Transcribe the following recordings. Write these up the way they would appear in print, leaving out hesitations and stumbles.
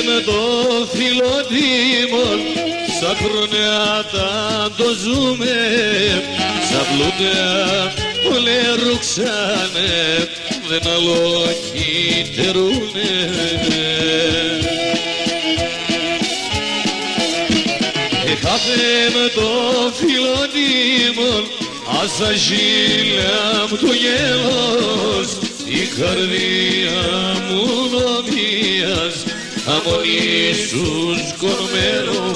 Με το φιλοτήμον στα χρόνια το ζούμε, σαν πλούτια πολλέ ρουξάνε, δεν αλοχητερούνε. Κάθε με το φιλοτήμον άσα ζήλια μου το γέλος, η καρδία μου νομίας αμονήσους κορμένος.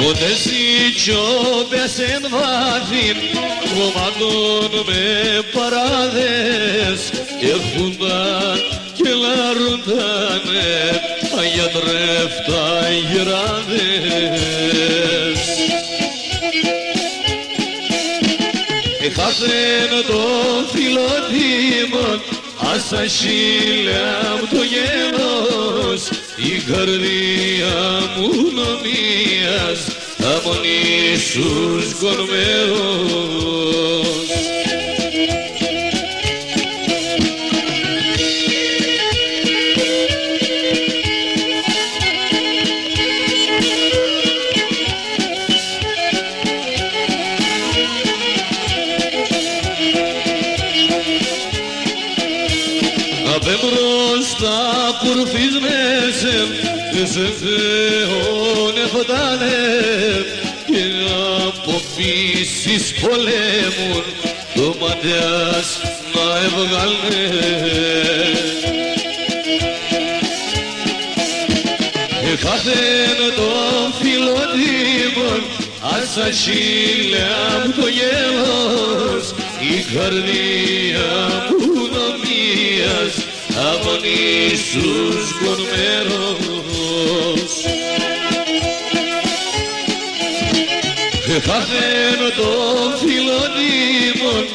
Ποτέ σιτσιόπιας εν βάθην κομμάτων με παράδες έρχονταν και λαρουτάνε αγιατρεύτα γυράδες. Έχαθεν το φιλοτήμον άσα χίλια μου το γέλος, η καρδία μου νομίας αμονήσους κορμαίος. Απέ μπροστά κουρφής μέσεν σε Θεόν εφτάνε και από πίσης πολέμουν το ματιάς να έβγαλνε. Έχαθεν το φιλοτήμον άσα χίλια μου το γέλος, η καρδία μου νομίας αμονήσους κορμέρος. Έχαθεν το φιλοτήμον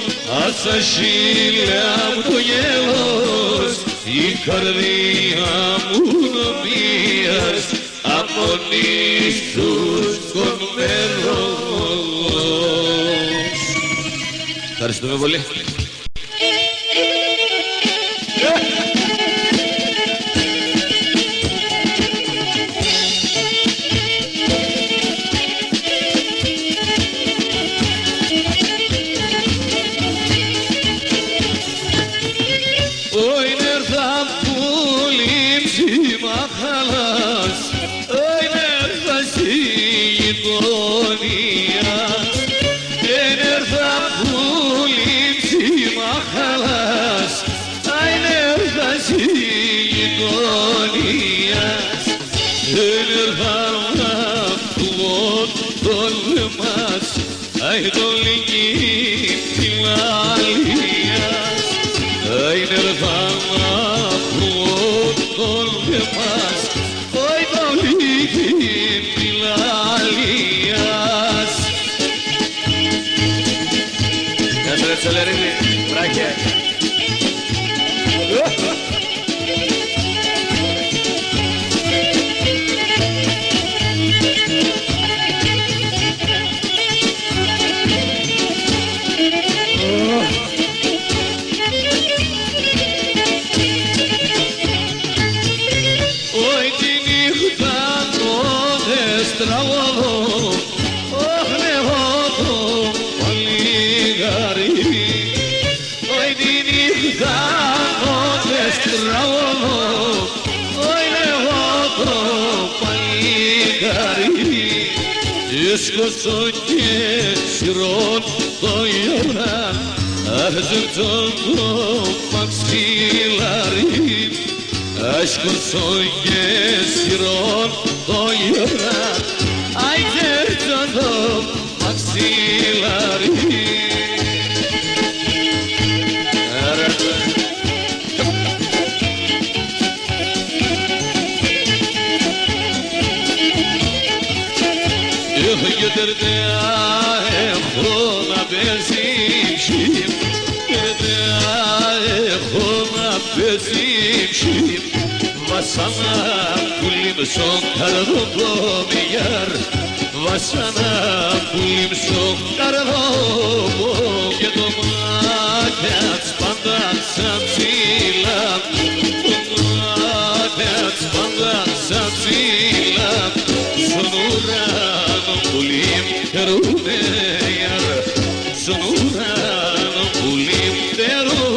άσα χίλια μου το γέλος, η καρδία μου νομίας αμονήσους κορμέρος. Ευχαριστούμε πολύ. Eskos'u geçiron doyuran Azıcın topmak silarim Eskos'u geçiron doyuran Azıcın topmak silarim δεν έχω να πεζίψει, δεν έχω να πεζίψει. Βασάνα πουλίμ στον καρδοκομιάρ, βασάνα πουλίμ στον καρδοκομιάρ. Και το μάτια της πάντα σαν ψηλά, το μάτια της πάντα σαν ψηλά, στον ουρανό πουλίμ τερούνε γιαρ, στον ουρανό πουλίμ τερούνε.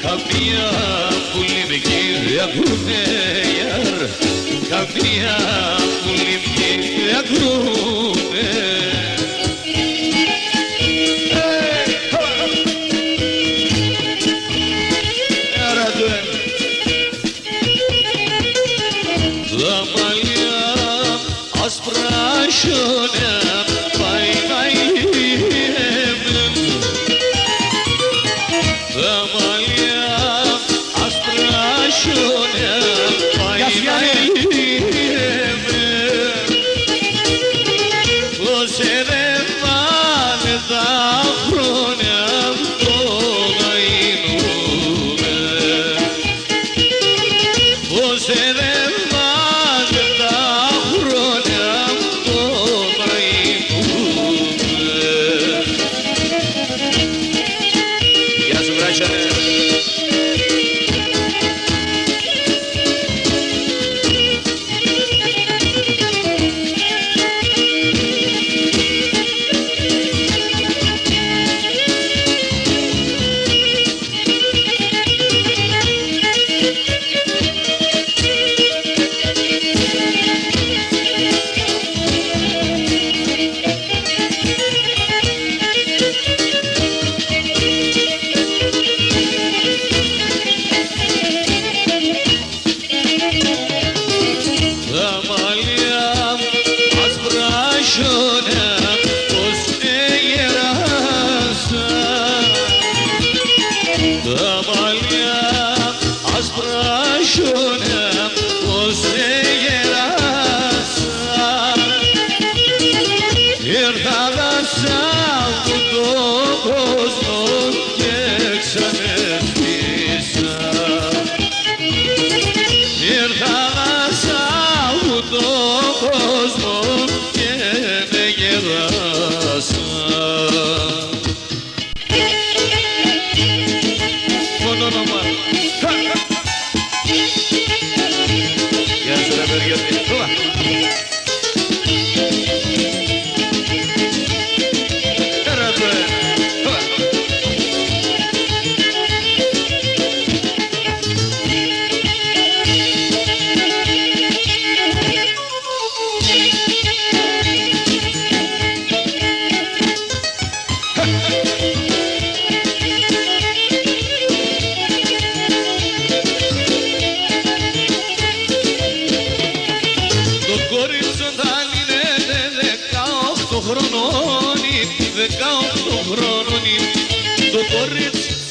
Καμία πουλή με κύρια κρουνέιαρ, καμία πουλή με κύρια κρουνέ. Τα μαλλιά άσπρα σιώνια πάει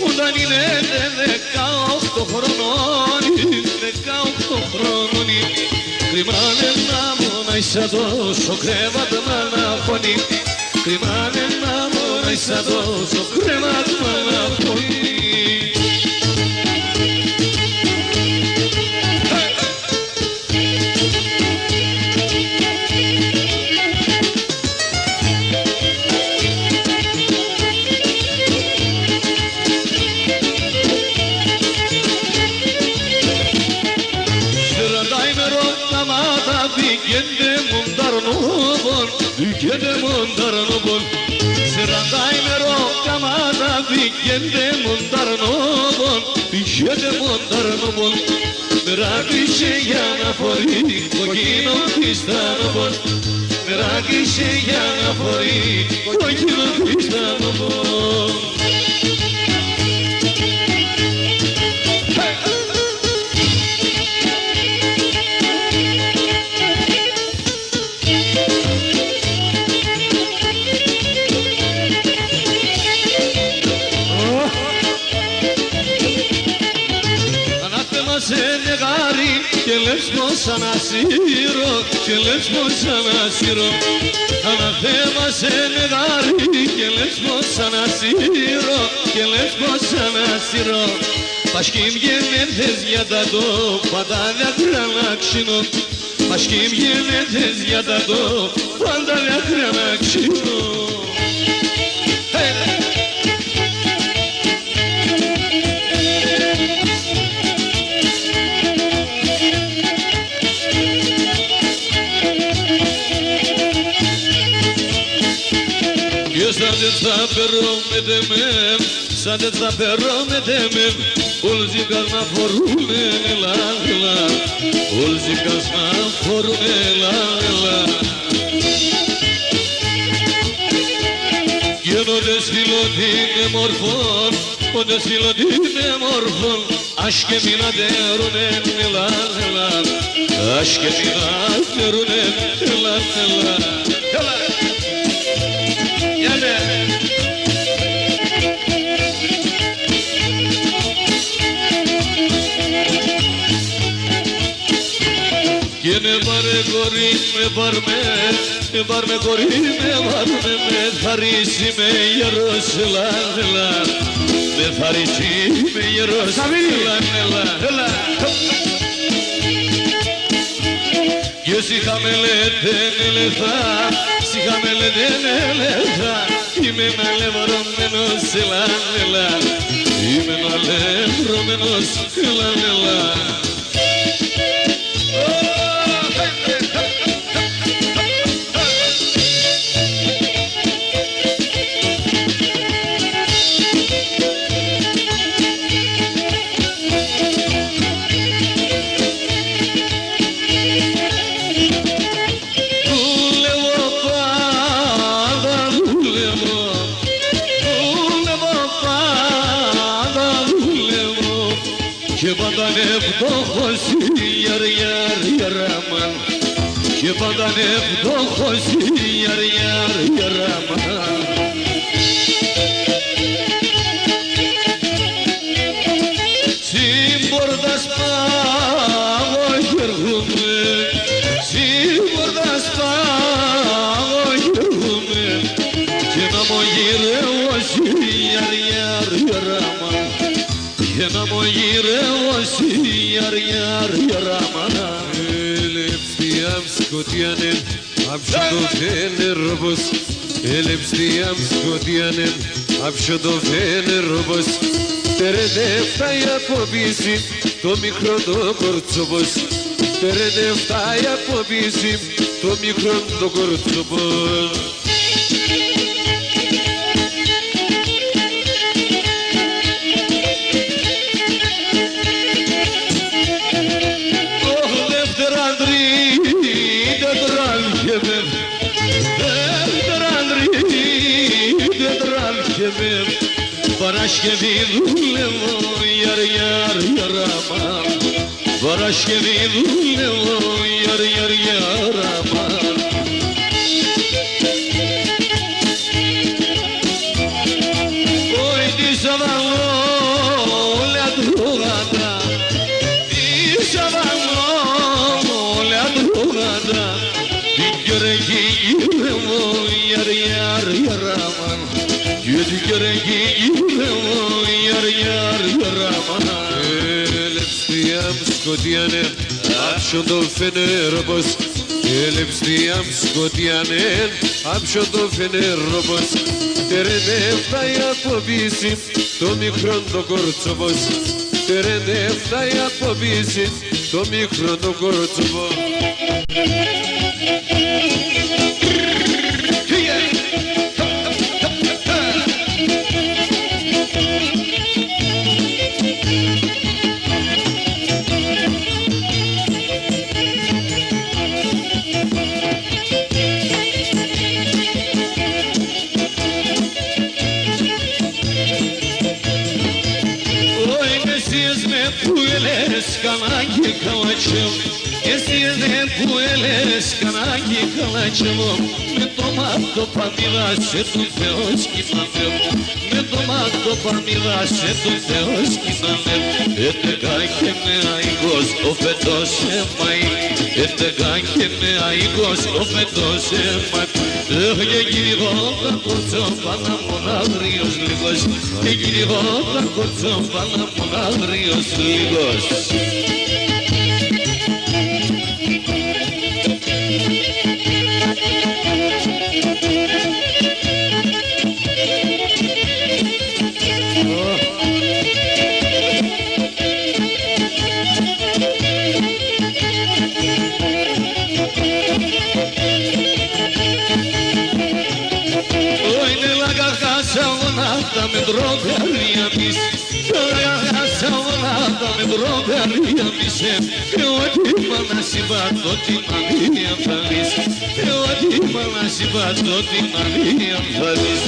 Όταν είναι 18 χρονών, κρυμάνε να μόνα είσαι τόσο κρέματμα να φωνεί, κρυμάνε να μόνα είσαι τόσο κρέματμα να φωνεί. Βγαίνε μονταρνόμπον, 40 ημερό καμάτα βγαίνε μονταρνόμπον, βγαίνε μονταρνόμπον. Μεράκησε για να φορεί κοκκίνο πιστάνοπον, μεράκησε για να φορεί κοκκίνο πιστάνοπον. και λες πως ανασύρω, και λες πως ανασύρω. Αναθέμα σε νεδάρι και λες πως ανασύρω, και λες πως ανασύρω. Πաշկիմ єնեթեզ յադադո պատալյա կրանակշինո, Պաշկիմ єնեթեզ յադադո պատալյա կրանակշինո. Σαν δεν θα περώ με τεμέμ, σαν δεν θα περώ με τεμέμ, όλοι ζυγάς να φορούνε, έλα, έλα, όλοι ζυγάς να φορούνε, έλα, έλα. Γίνοντες φιλοτίνε μορφών, όντες φιλοτίνε μορφών, ας και μην αντερούνε, έλα, έλα, ας και μην αντερούνε, έλα, έλα. Και με πάρε κορί, με πάρμε κορί, με θαρίσει με γερός, έλα, έλα, με θαρίσει με γερός, έλα, έλα, έλα. Και σιχάμε λέτε ελεθά, σιχάμε λέτε ελεθά, είμαι ένα λευρωμένος, έλα, έλα, είμαι ένα λευρωμένος, έλα, έλα. Και πάντα νευτόχος ιαρ ιαρ ιαράμαν, και πάντα νευτόχος ιαρ ιαρ ιαράμαν. Συμπορδας πάω γεργούμε, συμπορδας πάω γεργούμε, και να μου γυρεύως ιαρ ιαρ ιαράμαν. Και να μου γυρεύως ιαρ ιαρ ιαράμαν. Ελευθείαμ σκοτιάνεν, αψοδοφένε ρόμπος, ελευθείαμ σκοτιάνεν, αψοδοφένε ρόμπος. Τερεντεύταει από πίση το μικρό το κορτσόπος, τερεντεύταει από πίση το μικρό το κορτσόπος. Παρασκευή δούλευω, ιαρ ιαρ ιαράμαν, Παρασκευή δούλευω, ιαρ ιαρ ιαράμαν. Όι τη σαβαλώ, λατρούγαντα, τη σαβαλώ, λατρούγαντα, την κυρεγή γύρευω, ιαρ ιαρ ιαράμαν. Γιατί καιρεγή γύρευω, ιαρ ιαρ ιαράμαν. Ελευθείαμ σκοτιάνεν, αψοδοφένε ρόμπος, ελευθείαμ σκοτιάνεν, αψοδοφένε ρόμπος. Τερεντεύταει από πίση το μικρό το κορτσόπος, τερεντεύταει από πίση το μικρό το κορτσόπος. Канаги калачем, если не пуэлес, канаги калачем, me toma to pamila, se tu feoski pamel, me toma το παρμιδάσε το Θεό σκηνάνε. 11 και νέα 20 ο φετός εμάει. 11 και νέα 20 ο φετός εμάει. Και κυνηγώ τα κοτσόφανα μόνο αύριος λίγος. Και κυνηγώ τα κοτσόφανα μόνο αύριος λίγος. Με τροπερία μης, αγάσα όλα τα με τροπερία μισέ. Και ό,τι μάνα συμπατώ την αλήθεια εμφανίς. Και ό,τι μάνα συμπατώ την αλήθεια εμφανίς.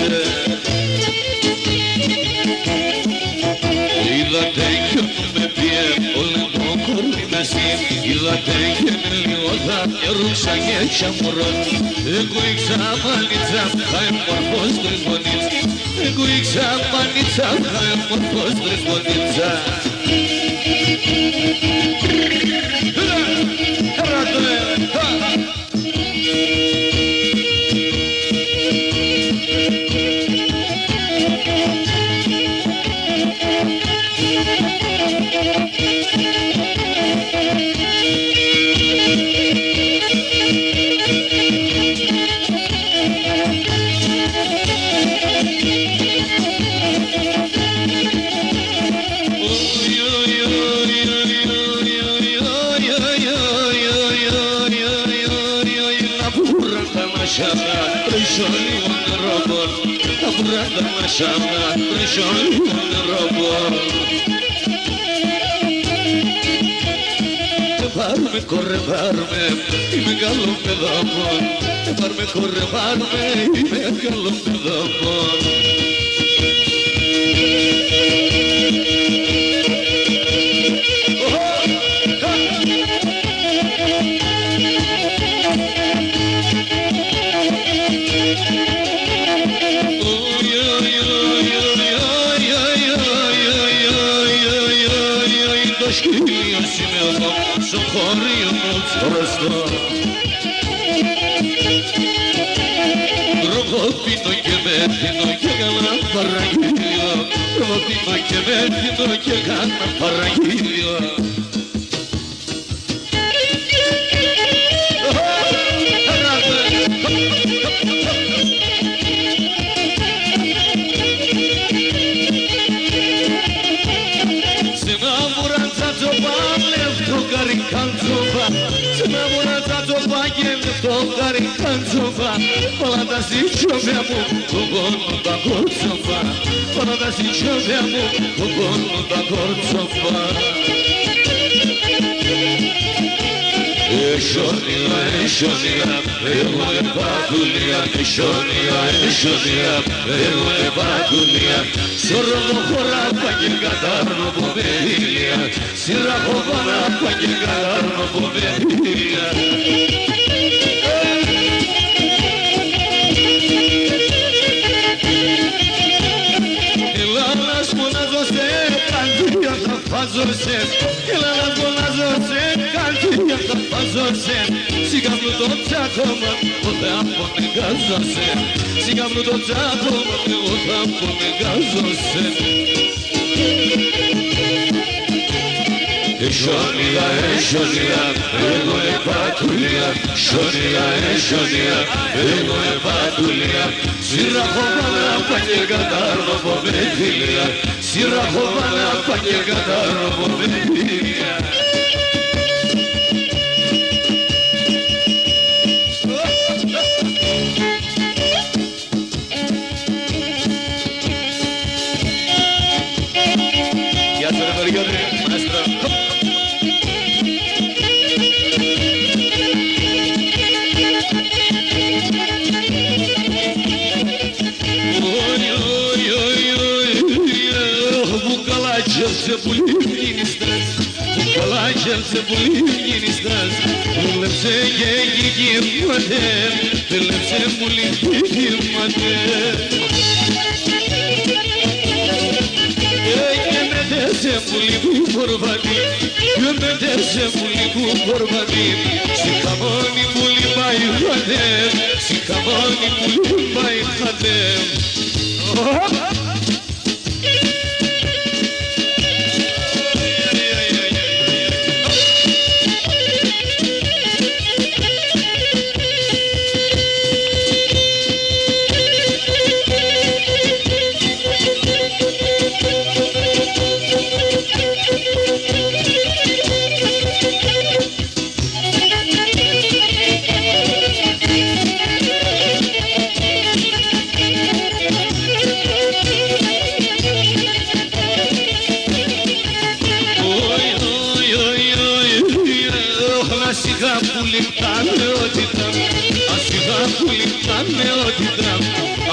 Είδατε κι όπου με πιέ όλο το κορμί με σύν. Είδατε και με λιώδα και ρούσα και τσαμουρών. Εγώ εξαμάνιτσα χαί μορφός τρισμονής. Εγώ εξαμάνιτσα χαί μορφός τρισμονίτσα. Σαμά τρισόν ρόμπο. Πάρουμε κορεβάρουμε, είμαι καλό παιδόπο. Πάρουμε κορεβάρουμε, είμαι καλό παιδόπο. Στο χωρίο μου μπροστά. Τροποποιώ και μέτρινω και κάνα παραγγείλιο. Τροποποιώ και μέτρινω και κάνα παραγγείλιο. Όλα τα σιτσιόβια μου, το πόνο τα κορτσοφά. Όλα τα σιτσιόβια μου, το πόνο τα κορτσοφά. Εσόνια, εσόνια, εγώ επάκουλια. Εσόνια, εσόνια, εγώ επάκουλια. Σωρό χωράπα και κατάρνω πομελία. Σειρά χωράπα και κατάρνω πομελία. Έλα να φωνάζωσε, καρδιά θα φάζωσε. Σιγά μου το τσάκωμα, ούτε από με γάζωσε. Σιγά μου το τσάκωμα, ούτε από με γάζωσε. Εσόνια, εσόνια, εγώ επάκουλια. Εσόνια, εσόνια, εγώ επάκουλια. Σειραχοβάνα παγε κατάρνω πομετήλια. Σειραχοβάνα παγε κατάρνω πομετήλια. Γεια σου ρε Βαριώτη, μάστρο. Κалачился пулин страз, калачился пулин страз, лепсе егим мадем, лепсе пулин егим мадем. πουλί που κορβανί, γιορτάζε πουλί που κορβανί. Στη χαμόνι πουλί πάει χανέμ, στη χαμόνι πουλί πάει χανέμ.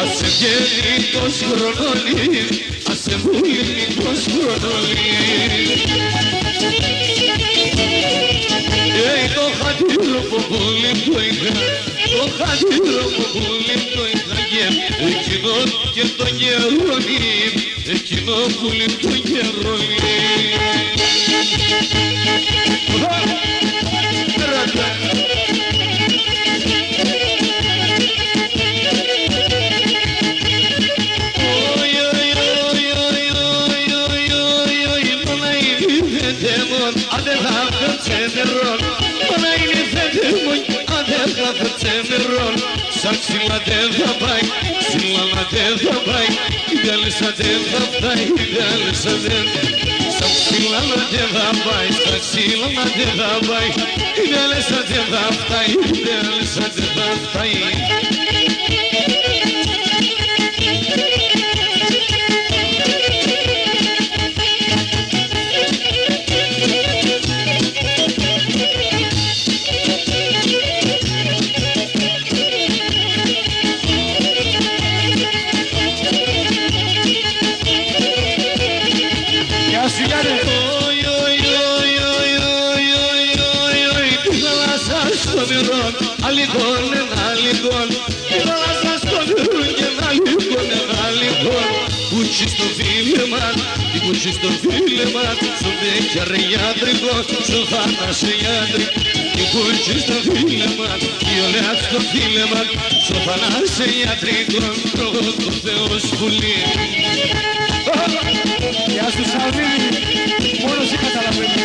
Άσε γεννήτος χρονολί, άσε βουλνήτος χρονολί. Το χατήρο που πουλί το είχα, το χατήρο που πουλί το είχα εκείνο και το γερονί, εκείνο πουλί το γερονί. Σαν ξύλα δεν θα πάει, ξύλα δεν θα πάει, η γάλισσα δεν θα φτάει, η γάλισσα δεν. Σαν ξύλα δεν θα πάει, σαν ξύλα δεν θα πάει, η γάλισσα δεν θα φτάει, η γάλισσα δεν θα φτάει. Αλικόν, αλικόν, η θάλασσα στο νερό και αλικόν, αλικόν. Κουτσί στο φίλεμα, η κουτσί στο φίλεμα, στον δεκιαριάτρικο, στο θανασιάτρικο. Η κουτσί στο φίλεμα, η ολέα στο φίλεμα, στο θανασιάτρικο, το Θεός πουλί. Γεια σου Σαββίδη, μόνο εσύ καταλαβαίνεις.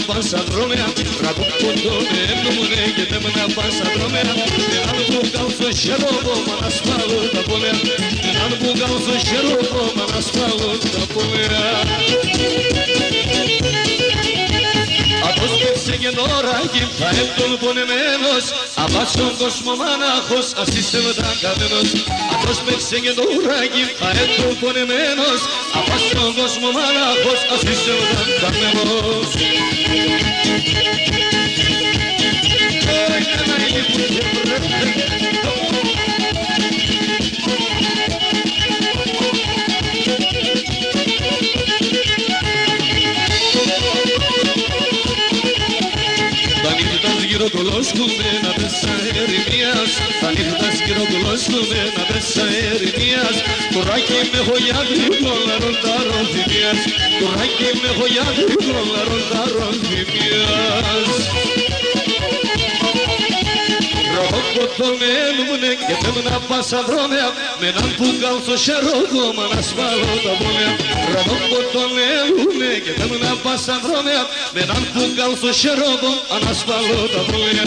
Πασαδρόμια, ρακουποντώνε, έμνουμουνε και τέμενα πασαδρόμια. Δεν αν που κάω στο χερόπο, μα να σπάλω τα πόλια. Δεν αν που κάω στο χερόπο, μα να σπάλω τα πόλια. Αυτός πέφτει και τώρα κι θα έντον πονεμένος. Απάς στον κόσμο μάναχος, ας είστε μετά καμένος. Αυτός πέφτει και τώρα κι θα έντον πονεμένος. Απάς στον κόσμο μάναχος, ας είστε μετά καμένος. Γυροκολόσκουμενα μέσα ερημίας, τα νύχτας γυροκολόσκουμενα μέσα ερημίας. Κοράκι με χωιάδρικο λαρών τα ροδιμίας, κοράκι με χωιάδρικο λαρών τα ροδιμίας. Ροχοκοτωμένουμνε και τέμνα πασαδρόμια, με έναν πουγκάλ στο σερόκο μα να σπάλω τα πόλια. Ροχοκοτωμένουμνε και τέμνα πασαδρόμια, με έναν πουγκάλ στο σερόκο μα να σπάλω τα πόλια.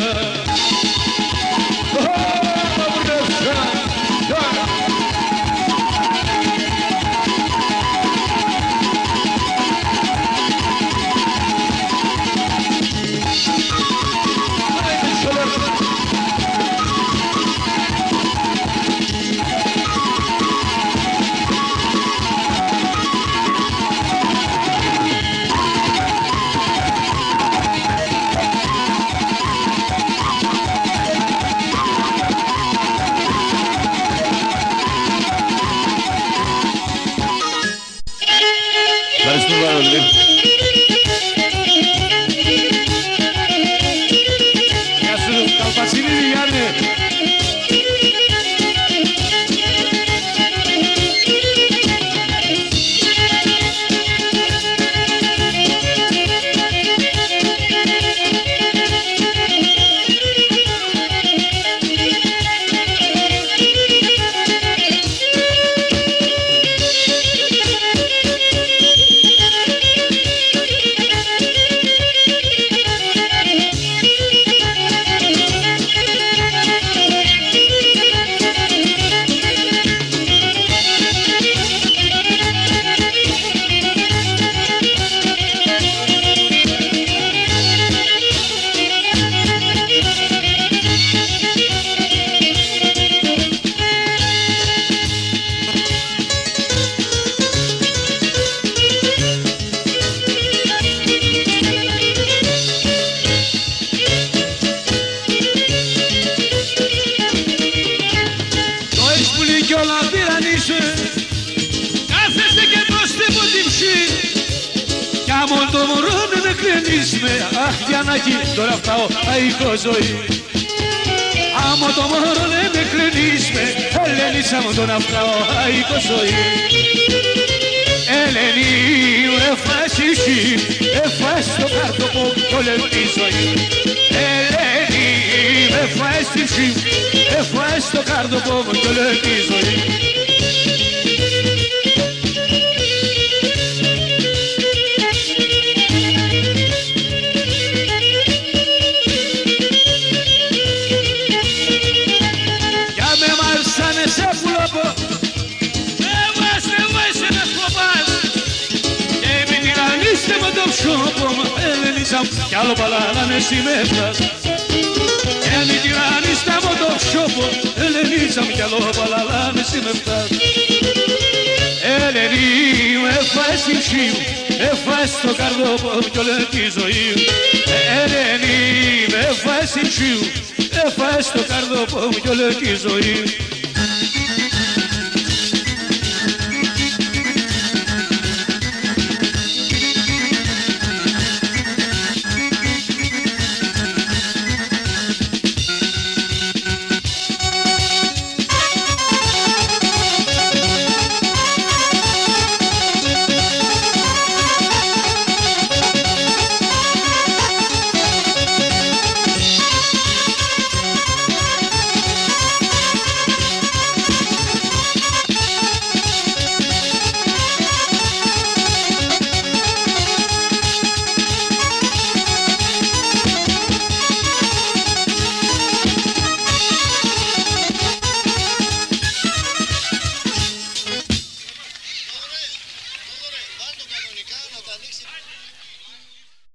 κλείνεις με, αχ Γιαννάκη, τώρα φτάω αϊκό ζωή. Άμα το μωρό δεν με κλείνεις με, Ελένησα μου τώρα φτάω αϊκό ζωή. Ελένη μου εφάσιση, εφάς το κάρτοπο κι όλη τη ζωή. Ελένη μου εφάσιση, εφάς το κάρτοπο κι όλη τη ζωή. Ελένησα μου κι άλλο παλάγανε εσύ με έφτας. Και αν η τυραννίστα μου το ξόπο, Ελένησα μου κι άλλο παλάγανε εσύ με έφτας. Ελένη μου έφας την ψή μου, έφας το καρδόπο κι όλη τη ζωή. Ελένη μου έφας την ψή μου, έφας το καρδόπο κι όλη τη ζωή.